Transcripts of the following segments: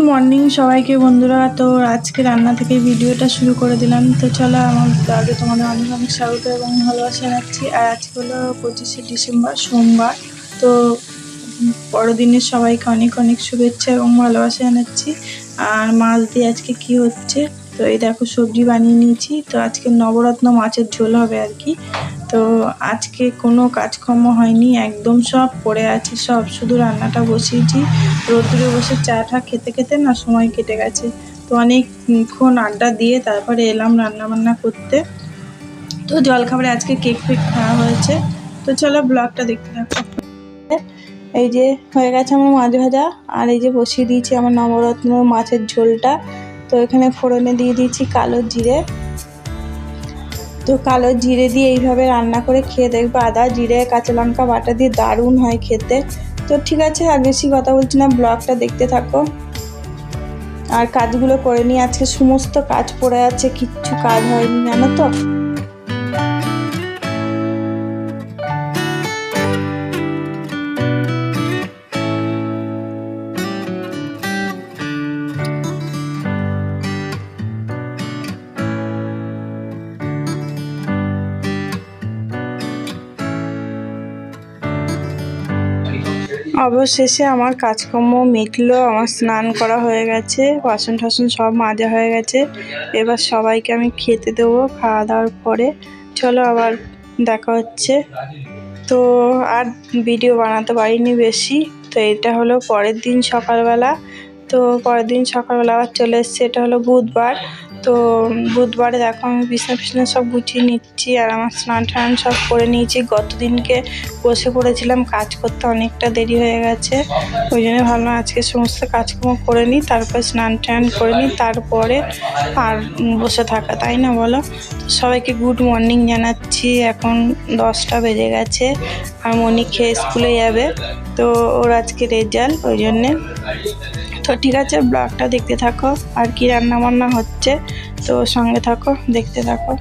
Morning সবাইকে বন্ধুরা। তো আজকে রান্না থেকে ভিডিওটা শুরু করে দিলাম। তো চলো আমার আগে তোমাদের অনেক অনেক স্বাগত এবং ভালোবাসা জানাচ্ছি। আর আজকে হলো 25শে ডিসেম্বর সোমবার। তো বড়দিনের সবাইকে অনেক অনেক শুভেচ্ছা এবং ভালোবাসা জানাচ্ছি। আর মাছ দিয়ে আজকে কি হচ্ছে, তো এই দেখো সবজি বানিয়ে নিয়েছি। তো আজকে নবরত্ন মাছের ঝোল হবে আর কি। তো আজকে কোনো কাজকর্ম হয়নি, একদম সব পড়ে আছে, সব শুধু রান্নাটা বসিয়েছি। রোদ্দুরে বসে চা টা খেতে খেতে না সময় কেটে গেছে। তো অনেকক্ষণ আড্ডা দিয়ে তারপরে এলাম রান্না বান্না করতে। তো জলখাবারে আজকে কেক ফেক খাওয়া হয়েছে। তো চলো ব্লগটা দেখতে থাকো। এই যে হয়ে গেছে আমার মাছ ভাজা, আর এই যে বসিয়ে দিয়েছি আমার নবরত্ন মাছের ঝোলটা। তো এখানে ফোড়নে দিয়ে দিয়েছি কালো জিরে। তো কালো জিরে দিয়ে এইভাবে রান্না করে খেয়ে দেখবো, আদা জিরে কাঁচা লঙ্কা বাটা দিয়ে দারুণ হয় খেতে। তো ঠিক আছে, আর বেশি কথা বলছি না, ব্লগটা দেখতে থাকো। আর কাজগুলো করে নিয়ে, আজকে সমস্ত কাজ পড়ে আছে, কিচ্ছু কাজ হয়নি জানো তো। অবশেষে আমার কাজকর্ম মিটলো, আমার স্নান করা হয়ে গেছে, বাসন টাসন সব মাজা হয়ে গেছে। এবার সবাইকে আমি খেতে দেবো। খাওয়া দাওয়ার পরে চলো আবার দেখা হচ্ছে। তো আর ভিডিও বানাতে পারিনি বেশি। তো এটা হলো পরের দিন সকালবেলা। তো পরের দিন সকালবেলা আবার চলে এসছে, এটা হলো বুধবার। তো বুধবারে দেখো আমি বিছনা সব গুছিয়ে নিচ্ছি, আর আমার স্নান টান সব করে নিয়েছি। গত দিনকে বসে পড়েছিলাম কাজ করতে, অনেকটা দেরি হয়ে গেছে। ওই জন্য ভাবলাম আজকে সমস্ত কাজকর্ম করে নিই, তারপর স্নান টান করে নিই, তারপরে আর বসে থাকা, তাই না বলো। সবাইকে গুড মর্নিং জানাচ্ছি। এখন 10টা বেজে গেছে, আর মনি খেয়ে স্কুলে যাবে। তো ওর আজকে রেজাল্ট, ওই জন্যে। তো ঠিক আছে, ব্লগটা দেখতে থাকো। আর কি রান্না বান্না হচ্ছে তো সঙ্গে থাকো, দেখতে থাকো।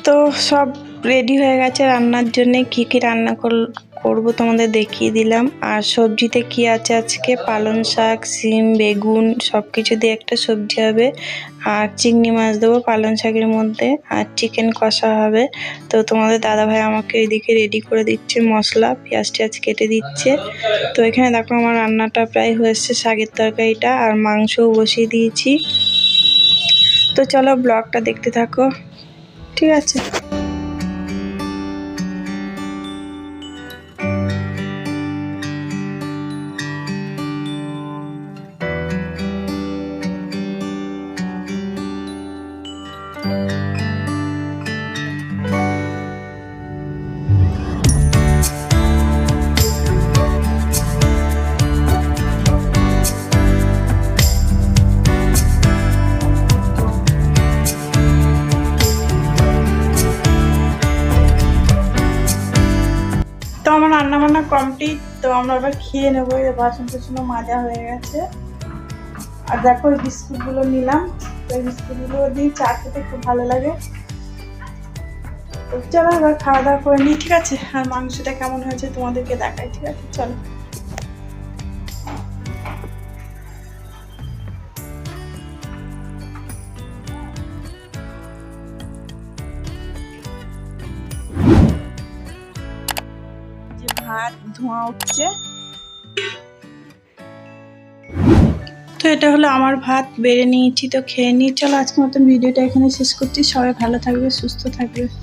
তো সব রেডি হয়ে গেছে রান্নার জন্যে। কী কী রান্না করবো তোমাদের দেখিয়ে দিলাম। আর সবজিতে কি আছে আজকে, পালং শাক, সিম, বেগুন সব কিছু দিয়ে একটা সবজি হবে। আর চিংড়ি মাছ দেবো পালং শাকের মধ্যে, আর চিকেন কষা হবে। তো তোমাদের দাদাভাই আমাকে এদিকে রেডি করে দিচ্ছে মশলা, পেঁয়াজ টিয়াজ কেটে দিচ্ছে। তো এখানে দেখো আমার রান্নাটা প্রায় হয়েছে, শাকের তরকারিটা, আর মাংসও বসিয়ে দিয়েছি। তো চলো ব্লগটা দেখতে থাকো, ঠিক আছে। তো আমার রান্না বান্না কমপ্লিট। তো আমরা এবার খেয়ে নেবো। বাসন টাসনও মাজা হয়ে গেছে। আর দেখো এই বিস্কুটগুলো নিলাম। তো এই বিস্কুটগুলো দিয়ে চা খেতে খুব ভালো লাগে। তো চলো এবার খাওয়া দাওয়া করে নিই, ঠিক আছে? আর মাংসটা কেমন হয়েছে তোমাদেরকে দেখাই, ঠিক আছে? চলো। যে ভাত ধোঁয়া উঠছে, তো এটা হলো আমার ভাত, বেড়ে নিয়েছি, তো খেয়ে নিই। চলো আজকের মতন ভিডিওটা এখানে শেষ করছি। সবাই ভালো থাকবে, সুস্থ থাকবে।